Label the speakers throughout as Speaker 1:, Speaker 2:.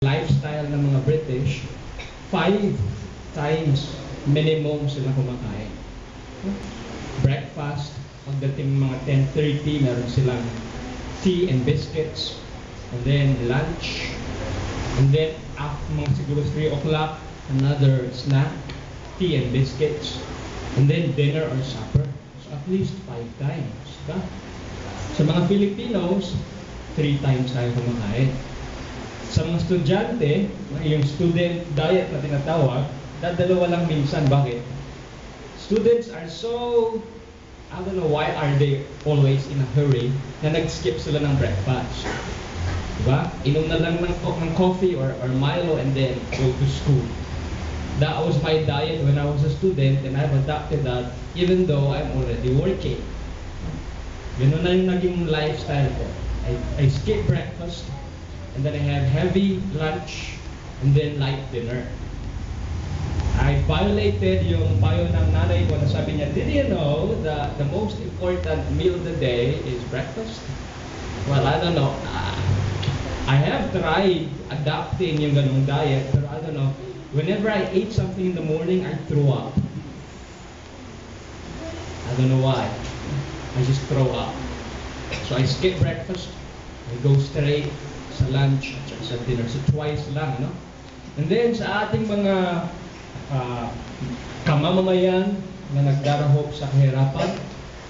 Speaker 1: lifestyle ng mga British, 5 times minimum sila kumakain. Breakfast, pagdating mga 10:30, meron silang tea and biscuits. And then lunch. And then after mga siguro 3 o'clock, another snack, tea and biscuits. And then dinner or supper. So at least 5 times. Diba? Sa mga Filipinos, 3 times tayo kumakain. Sa mga estudyante, yung student diet na tinatawag, dalawa lang minsan. Bakit? Students are so, I don't know why are they always in a hurry na nag-skip sila ng breakfast. Diba? Inom na lang ng coffee or Milo and then go to school. That was my diet when I was a student, and I've adopted that even though I'm already working. Ganun na yung naging lifestyle ko. I skip breakfast, and then I have heavy lunch, and then light dinner. I violated yung bio ng nanay ko na sabi niya, did you know that the most important meal of the day is breakfast? Well, I don't know. I have tried adapting yung ganung diet, pero I don't know. Whenever I ate something in the morning, I threw up. I don't know why. I just throw up. So I skip breakfast. I go straight sa lunch at sa dinner. So twice lang, no? And then sa ating mga kamamamayan na nagdarahop sa kahirapan,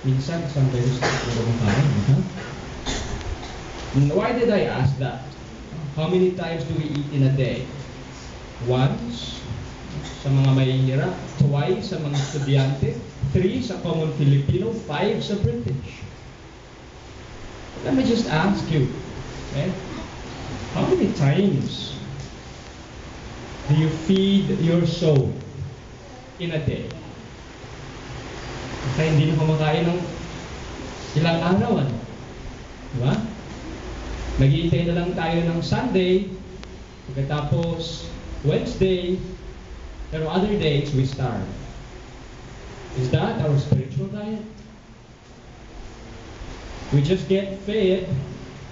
Speaker 1: minsan isang beses na kumakain. Why did I ask that? How many times do we eat in a day? Once sa mga mahihirap, twice sa mga estudyante, 3 sa common Filipino, 5 sa British. Let me just ask you, okay? How many times do you feed your soul in a day? Kaya hindi na kumakain ng ilang araw, ano? Diba? Naghihintay na lang tayo ng Sunday, pagkatapos Wednesday, pero other days we starve. Is that our spiritual diet? We just get fed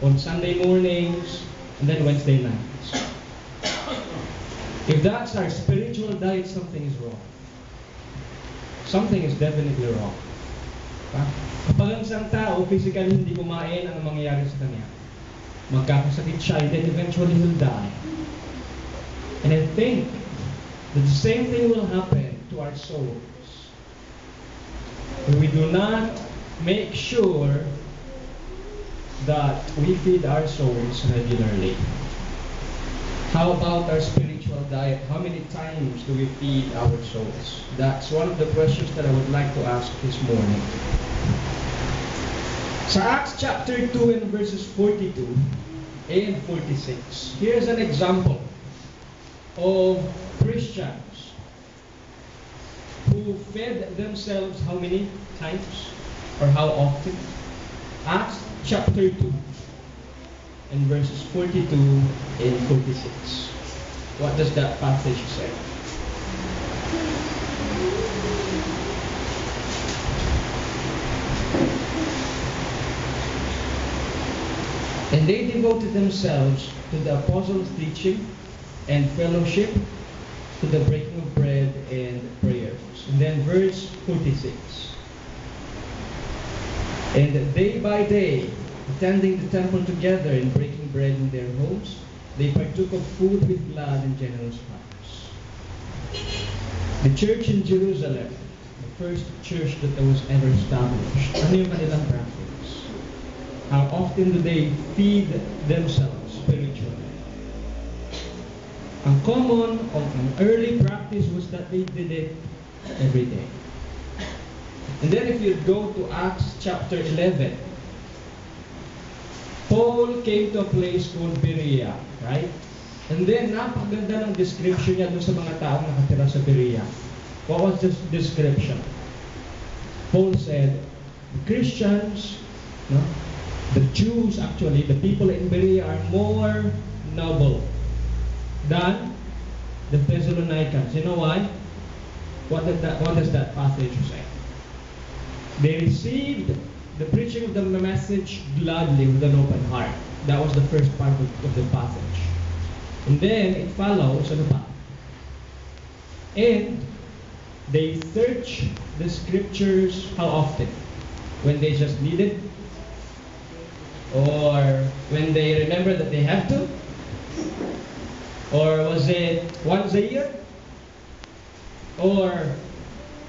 Speaker 1: on Sunday mornings and then Wednesday nights. If that's our spiritual diet, something is wrong. Something is definitely wrong. Kapag ang isang tao physically hindi kumain, ang mangyayari sa kanya? Magkakasakit siya, and then eventually he'll die. And I think that the same thing will happen to our souls. If we do not make sure that we feed our souls regularly. How about our spiritual diet? How many times do we feed our souls? That's one of the questions that I would like to ask this morning. Sa Acts chapter 2 and verses 42 and 46, here's an example of Christians who fed themselves how many times or how often? Acts chapter 2 and verses 42 and 46. What does that passage say? And they devoted themselves to the apostles' teaching and fellowship, to the breaking of bread and prayers. And then verse 46. And day by day, attending the temple together and breaking bread in their homes, they partook of food with glad and generous hearts. The church in Jerusalem, the first church that was ever established, ano yung kanilang practice? How often do they feed themselves spiritually? Ang common of an early practice was that they did it every day. And then if you go to Acts chapter 11, Paul came to a place called Berea, right? And then napakaganda ng description niya dun sa mga taong nakatira sa Berea. What was the description? Paul said, the Christians, no? The Jews actually, the people in Berea are more noble than the Thessalonians. You know why? What does that passage say? They received the preaching of the message gladly with an open heart. That was the first part of the passage. And then it follows, ano pa? And they search the scriptures how often? When they just need it? Or when they remember that they have to? Or was it once a year? Or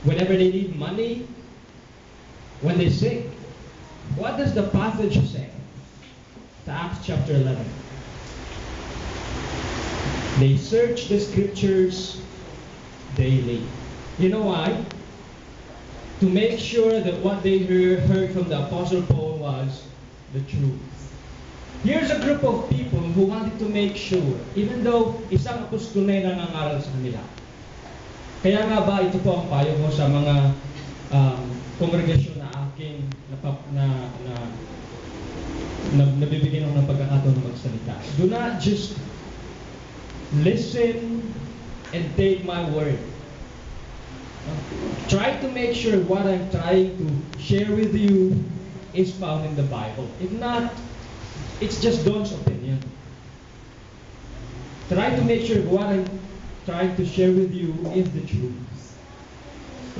Speaker 1: whenever they need money? When they sick? What does the passage say? To Acts chapter 11. They search the scriptures daily. You know why? To make sure that what they heard from the Apostle Paul was the truth. Here's a group of people who wanted to make sure, even though isang apostol na yung nangangaral sa kanila. Kaya nga ba, ito po ang payo ko sa mga kongregasyon na aking nabibigyan ng pagkakataon na magsalita. Do not just listen and take my word. Try to make sure what I'm trying to share with you is found in the Bible. If not, it's just Don's opinion. Try to make sure what I'm trying to share with you is the truth.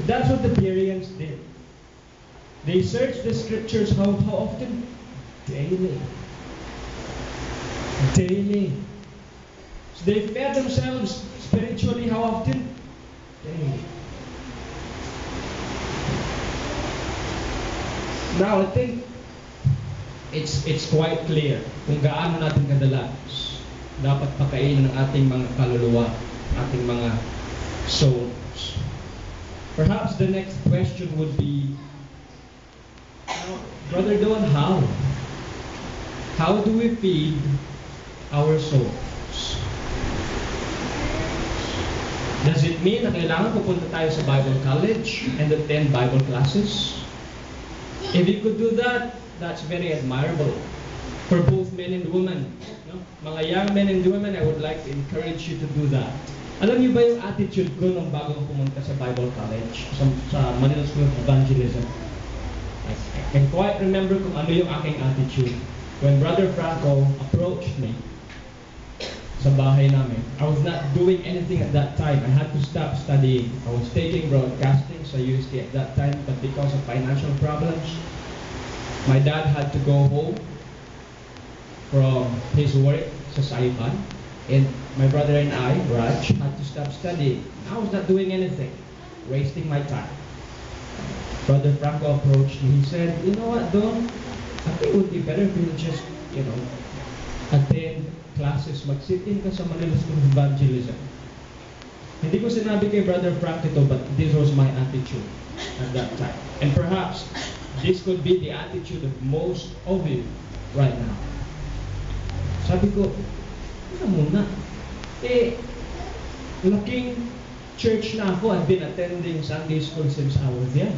Speaker 1: That's what the Bereans did. They searched the scriptures how often? Daily. Daily. So they fed themselves spiritually how often? Daily. Now, I think it's quite clear kung gaano natin kadalas dapat pakainin ng ating mga kaluluwa, ating mga souls. Perhaps the next question would be, Brother Don, how? How do we feed our souls? Does it mean na kailangan pupunta tayo sa Bible college and attend Bible classes? If you could do that, that's very admirable for both men and women. No? Mga young men and women, I would like to encourage you to do that. Alam niyo ba yung attitude ko nung bago ko pumunta sa Bible College, sa Manila School of Evangelism? I can quite remember kung ano yung aking attitude. When Brother Franco approached me sa bahay namin, I was not doing anything at that time. I had to stop studying. I was taking broadcasting sa UST at that time, but because of financial problems, my dad had to go home from his work sa Saipan, and my brother and I, Raj, had to stop studying. I was not doing anything, wasting my time. Brother Franco approached me. He said, "You know what, Don? I think it would be better if you would just, attend classes, mag-sit-in ka sa Manila School of Evangelism." Hindi ko sinabi kay Brother Frank ito, but this was my attitude at that time. And perhaps this could be the attitude of most of you right now. Sabi ko, ano muna? Laking church na ako. I've been attending Sunday school since I was young.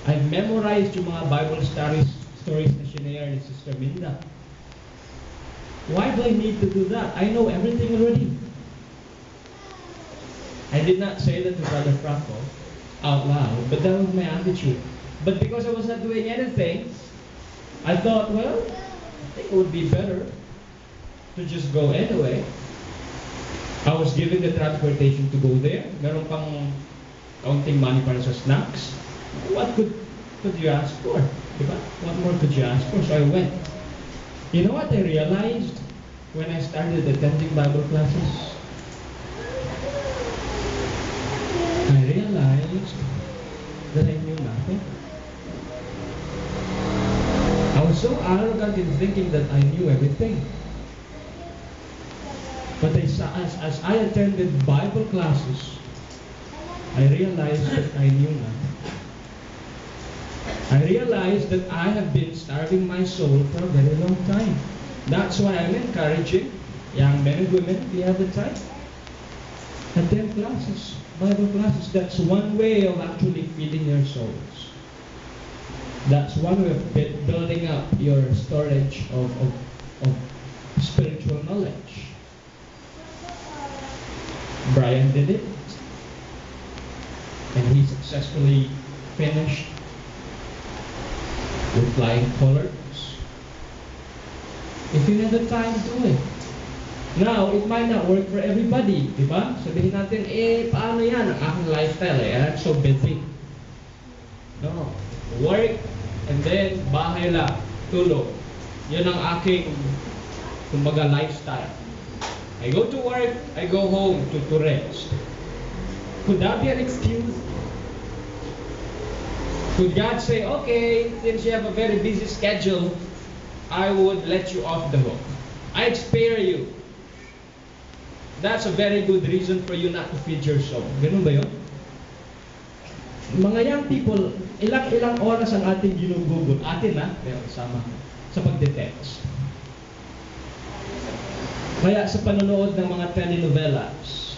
Speaker 1: I've memorized yung mga Bible stories na shinare ni Sister Minda. Why do I need to do that? I know everything already. I did not say that to Brother Franco out loud, but that was my attitude. But because I was not doing anything, I thought, well, I think it would be better to just go anyway. I was given the transportation to go there. Meron pang kaunting money para sa snacks. What could you ask for? Diba? What more could you ask for? So I went. You know what I realized when I started attending Bible classes? I realized that I knew nothing. I was so arrogant in thinking that I knew everything. But as I attended Bible classes, I realized that I knew nothing. I realized that I have been starving my soul for a very long time. That's why I'm encouraging young men and women, if you have the time, attend classes, Bible classes. That's one way of actually feeding your souls. That's one way of building up your storage of spiritual knowledge. Brian did it, and he successfully finished with flying colors. If you have the time, do it. Now, it might not work for everybody, di ba? Sabihin natin, paano yan? Ang aking lifestyle, I'm so busy. No. Work, and then, bahay lang, tulog. Yun ang aking, kumbaga, lifestyle. I go to work, I go home to rest. Could that be an excuse? Could God say, okay, since you have a very busy schedule, I would let you off the hook. I'd spare you. That's a very good reason for you not to feed your soul. Ganun ba yun? Mga young people, ilang oras ang ating ginugugot. Atin na, pero kasama sa pagde-text. Kaya sa panonood ng mga telenovelas,